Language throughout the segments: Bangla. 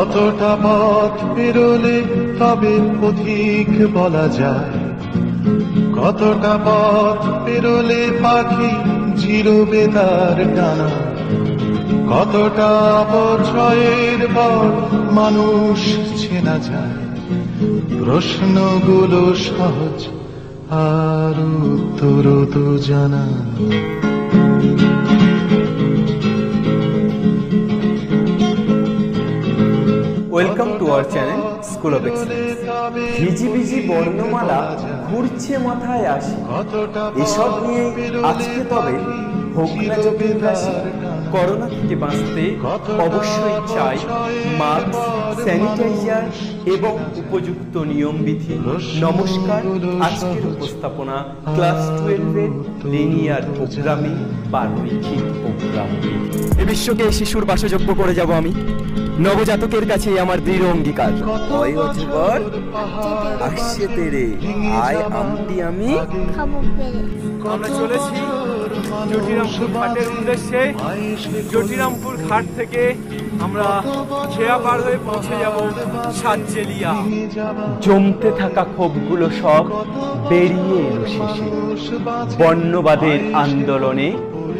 কতটা পথ পেরোলে তবে পথিক বলা যায়, কতটা পথ পেরোলে পাখি জিরোবে তার ডানা, কতটা অপচয়ের পর মানুষ চেনা যায়। প্রশ্নগুলো সহজ আর উত্তর তো জানা। Welcome to our channel school of excellence. ভিজি ভিজি বর্ণমালা ঘুরছে মাথায় আসে, এসব নিয়ে আজকে তবে হোক না জটিল রাশি। করোনা থেকে বাঁচতে অবশ্যই চাই মাস্ক, স্যানিটাইজার এবং উপযুক্ত নিয়মবিধি। নমস্কার, আজকের উপস্থাপনা ক্লাস 12-এর লিনিয়ার প্রোগ্রামিং বা রৈখিক প্রোগ্রামিং। এ বিশ্বকে শিশুর বাসযোগ্য করে যাব আমি, নবজাতকের কাছে আমার দৃঢ় অঙ্গীকার। ওই অজগর আসছে তেরে, আয় আমটি আমি খাবো পেরে। আমরা চলেছি জটিরামপুর ঘাটের উদ্দেশ্যে। জটিরামপুর ঘাট থেকে আমরা খেয়া পার হয়ে পৌঁছে যাব সাতজেলিয়া। জমতে থাকা ক্ষোভগুলো সব বেরিয়ে এলো শেষে, বর্ণবাদের আন্দোলনে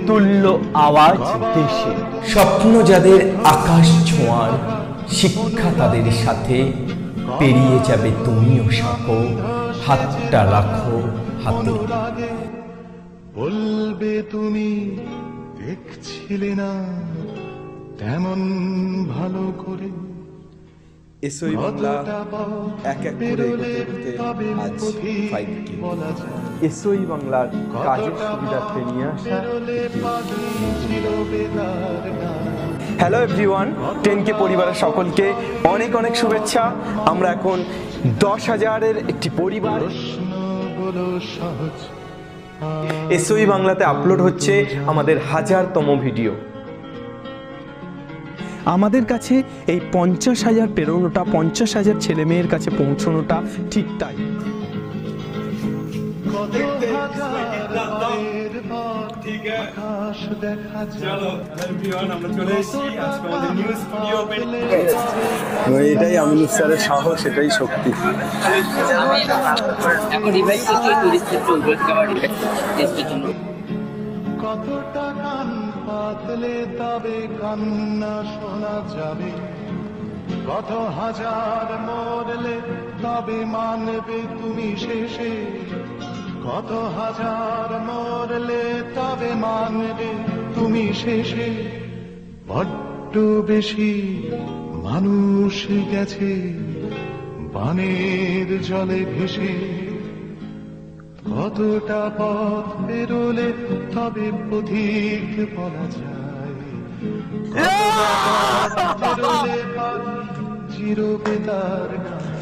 তুল্য আওয়াজ দেশে। স্বপ্ন যাদের আকাশ ছোঁয়ার, শিক্ষা তাদের সাথে পেরিয়ে যাবে তুমিও সাঁকো, হাতটা রাখো হাতে। বলবে তুমি দেখছিলে না তেমন ভালো করে। এসওই বাংলা এক এক করে এগোতে আজ 5K। এসওই বাংলার কাজের সুবিধার্থে নিয়ে আসা হ্যালো এভরিওয়ান, 10K পরিবারের সকলকে অনেক অনেক শুভেচ্ছা। আমরা এখন 10,000-এর একটি পরিবার। এসওই বাংলাতে আপলোড হচ্ছে আমাদের 1000তম ভিডিও। আমাদের কাছে এই 50,000 পেরোনোটা, 50,000 ছেলে মেয়ের কাছে পৌঁছানোটা ঠিক তাই। এটাই আমিনুল স্যারের সাহস, এটাই শক্তি। কতটা কান পাতলে তবে কান্না শোনা যাবে, কত হাজার মরলে তবে মানবে তুমি শেষে, কত হাজার মরলে তবে মানবে তুমি শেষে। বড্ড বেশি মানুষ গেছে বানের জলে ভেসে, কতটা পথ পেরোলে তবে পথিক বলা যায়, কতটা পথ পেরোলে জিরোবে তার ডানা,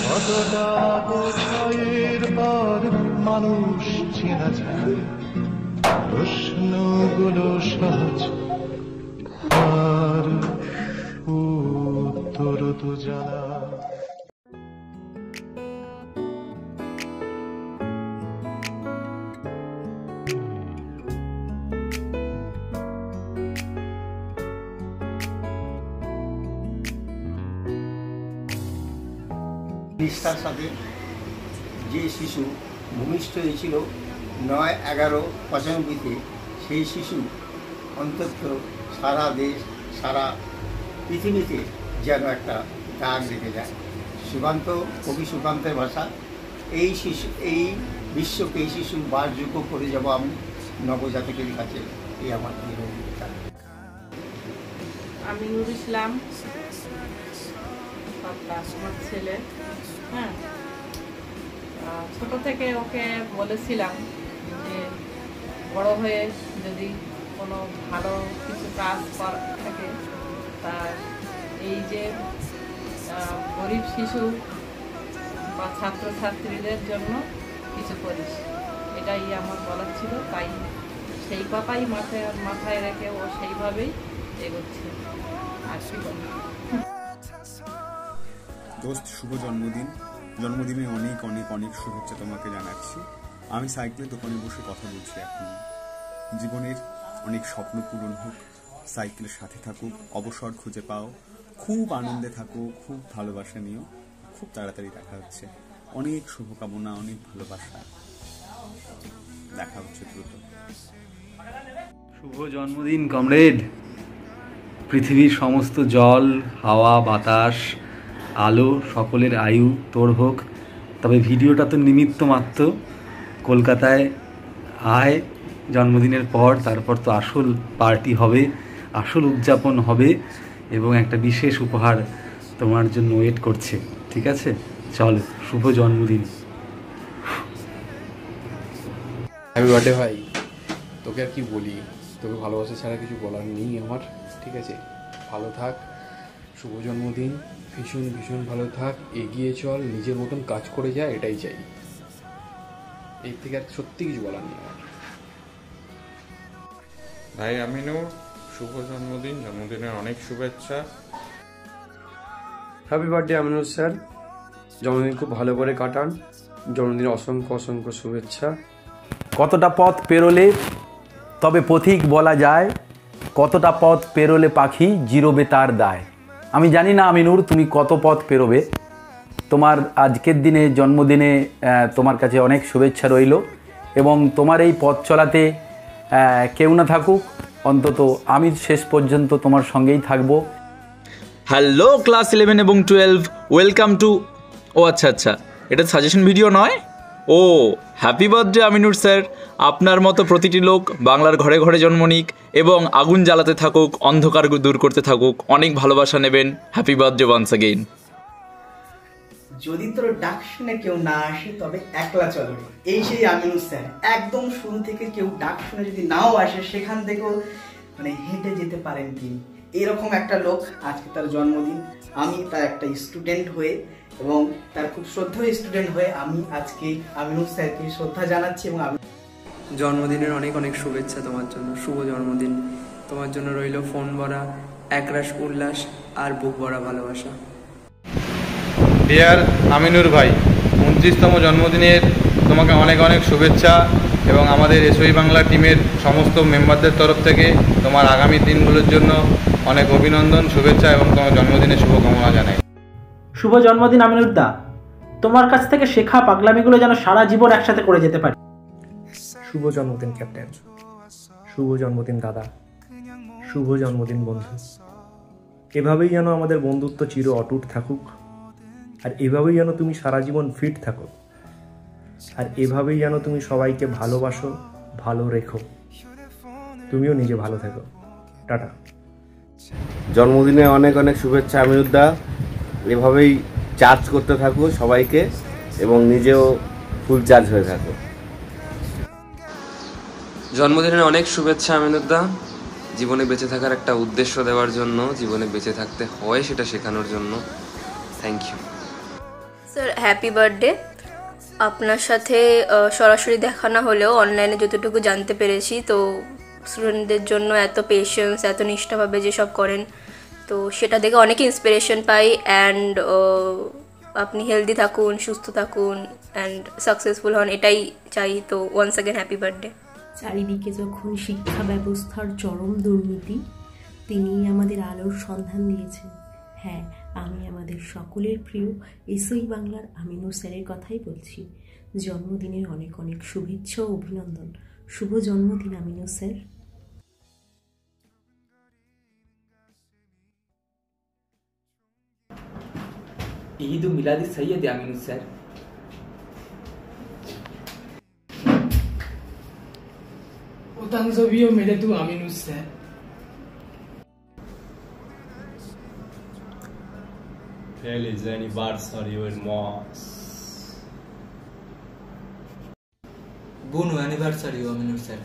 কতটা অপচয়ের পর মানুষ চেনা যায়। প্রশ্নগুলো সহজ আর উত্তর তো জানা। নিষ্ঠার সাথে যে শিশু ভূমিষ্ঠ হয়েছিল 9/11/95-তে, সেই শিশু অন্তত সারা দেশ, সারা পৃথিবীতে যেন একটা দাগ রেখে যায়। সুকান্ত, কবি সুকান্তের ভাষা, এই শিশু, এই বিশ্বকে এই শিশু বাসযোগ্য করে যাব আমি নবজাতকের কাছে, এই আমার অঙ্গীকার। আমি নুর ইসলাম, আমার ছেলে। হ্যাঁ, ছোট থেকে ওকে বলেছিলাম যে বড় হয়ে যদি কোনো ভালো কিছু কাজ করা থাকে, তার এই যে গরিব শিশু বা ছাত্রছাত্রীদের জন্য কিছু করিস, এটাই আমার বলার ছিল। তাই সেই কথাই মাথায় রেখে ও সেইভাবেই এগোচ্ছে। আর কি বলি, দোস্ত, শুভ জন্মদিন। জন্মদিনে অনেক অনেক অনেক শুভেচ্ছা তোমাকে জানাচ্ছি। আমি সাইকেলের দোকানে বসে কথা বলছি এখন। জীবনের অনেক স্বপ্ন পূরণ হোক, সাইকেলের সাথে থাকুক, অবসর খুঁজে পাও, খুব আনন্দে থাকো, খুব ভালোবাসা নিও। খুব তাড়াতাড়ি দেখা হচ্ছে। অনেক শুভকামনা, অনেক ভালোবাসা। দেখা হচ্ছে দ্রুত। শুভ জন্মদিন কমরেড। পৃথিবীর সমস্ত জল, হাওয়া, বাতাস, আলো সকলের আয়ু তোর হোক। তবে ভিডিওটা তো নিমিত্ত মাত্র। কলকাতায় আয় জন্মদিনের পর, তারপর তো আসল পার্টি হবে, আসল উদযাপন হবে এবং একটা বিশেষ উপহার তোমার জন্য ওয়েট করছে। ঠিক আছে, চল, শুভ জন্মদিন। হ্যাপি বার্থডে ভাই। তোকে আর কি বলি, তোকে ভালোবাসা ছাড়া কিছু বলার নেই আমার। ঠিক আছে, ভালো থাক, শুভ জন্মদিন। ভীষণ ভীষণ ভালো থাক, এগিয়ে চল, নিজের মতন কাজ করে যা, এটাই চাই। এর থেকে আর সত্যি কিছু বলার নেই আমার। ভাই আমিনুর, শুভ জন্মদিন। জন্মদিনের অনেক শুভেচ্ছা। হ্যাপি বার্থডে আমিনুর স্যার, জন্মদিন খুব ভালো করে কাটান। জন্মদিনে অসংখ্য অসংখ্য শুভেচ্ছা। কতটা পথ পেরোলে তবে পথিক বলা যায়, কতটা পথ পেরোলে পাখি জিরোবে তার দায়। আমি জানি না আমিনুর তুমি কত পথ পেরোবে। তোমার আজকের দিনে, জন্মদিনে তোমার কাছে অনেক শুভেচ্ছা রইল এবং তোমার এই পথ চলাতে কেউ না থাকুক, অন্তত আমি শেষ পর্যন্ত তোমার সঙ্গেই থাকবো। হ্যালো ক্লাস 11 এবং 12, ওয়েলকাম টু, ও আচ্ছা আচ্ছা, এটা সাজেশন ভিডিও নয়। ও হ্যাপি বার্থডে আমিনুর স্যার। আপনার মতো প্রতিটি লোক বাংলার ঘরে ঘরে জন্ম নিক এবং আগুন জ্বালাতে থাকুক, অন্ধকার দূর করতে থাকুক। অনেক ভালোবাসা নেবেন। Happy birthday once again. যদি তোর ডাক শুনে কেউ না আসে তবে একলা চলো রে, এই সেই আমিনুর স্যার। একদম শুরু থেকে কেউ ডাক শুনে যদি নাও আসে, সেখান থেকেও মানে হেঁটে যেতে পারেন তিনি। এরকম একটা লোক, আজকে তার জন্মদিন। আমি তার একটা স্টুডেন্ট হয়ে এবং তার খুব শ্রদ্ধেয় স্টুডেন্ট হয়ে আমি আজকে আমিনুর স্যারকে শ্রদ্ধা জানাচ্ছি। এবং আমি জন্মদিনের অনেক অনেক শুভেচ্ছা তোমার জন্য। শুভ জন্মদিন। তোমার জন্য রইল ফোন ভরা একরাশ উল্লাস আর বুক ভরা ভালোবাসা। ডিয়ার আমিনুর ভাই, 29তম জন্মদিনের তোমাকে অনেক অনেক শুভেচ্ছা এবং আমাদের এসওই বাংলা টিমের সমস্ত মেম্বারদের তরফ থেকে তোমার আগামী দিনগুলোর জন্য অনেক অভিনন্দন, শুভেচ্ছা এবং তোমার জন্মদিনের শুভকামনা জানাই। শুভ জন্মদিন আমিনুর দা। তোমার কাছ থেকে শেখা পাগলামিগুলো যেন সারা জীবন একসাথে করে যেতে পারি। শুভ জন্মদিন ক্যাপ্টেন। শুভ জন্মদিন দাদা। শুভ জন্মদিন বন্ধু। এভাবেই যেন আমাদের বন্ধুত্ব চির অটুট থাকুক, আর এভাবেই যেন তুমি সারা জীবন ফিট থাকো, আর এভাবেই যেন তুমি সবাইকে ভালোবাসো, ভালো রেখো। তুমিও নিজে ভালো থাকো। টাটা। জন্মদিনে অনেক অনেক শুভেচ্ছা আমিনুদ্দা। এভাবেই চার্জ করতে থাকো সবাইকে এবং নিজেও ফুল চার্জ হয়ে থাকো। জন্মদিনের অনেক শুভেচ্ছা আমিনুদ্দা। জীবনে বেঁচে থাকার একটা উদ্দেশ্য দেওয়ার জন্য, জীবনে বেঁচে থাকতে হয় সেটা শেখানোর জন্য। Thank you sir. Happy birthday. আপনার সাথে সরাসরি দেখা না হলেও অনলাইনে যতটুকু জানতে পেরেছি, তো স্টুডেন্টদের জন্য এত পেশেন্স, এত নিষ্ঠাভাবে যেসব করেন, তো সেটা দেখে অনেক ইন্সপিরেশন পাই। অ্যান্ড আপনি হেলদি থাকুন, সুস্থ থাকুন অ্যান্ড সাকসেসফুল হন, এটাই চাই। তো ওয়ান্স অ্যাগেন হ্যাপি বার্থডে। চারিদিকে যখন শিক্ষা ব্যবস্থার চরম দুর্নীতি, তিনিই আমাদের আলোর সন্ধান দিয়েছেন। হ্যাঁ, আমি আমাদের সকলের প্রিয় এসওই বাংলার আমিনুর স্যারের কথাই বলছি। জন্মদিনের অনেক অনেক শুভেচ্ছা ও অভিনন্দন। শুভ জন্মদিন আমিনুর স্যার। ঈদ মিলাদি Syed Aminur sir. Utanzobio Medetu Aminus sir. Feliz anniversary Moss. Buon anniversary Aminur sir.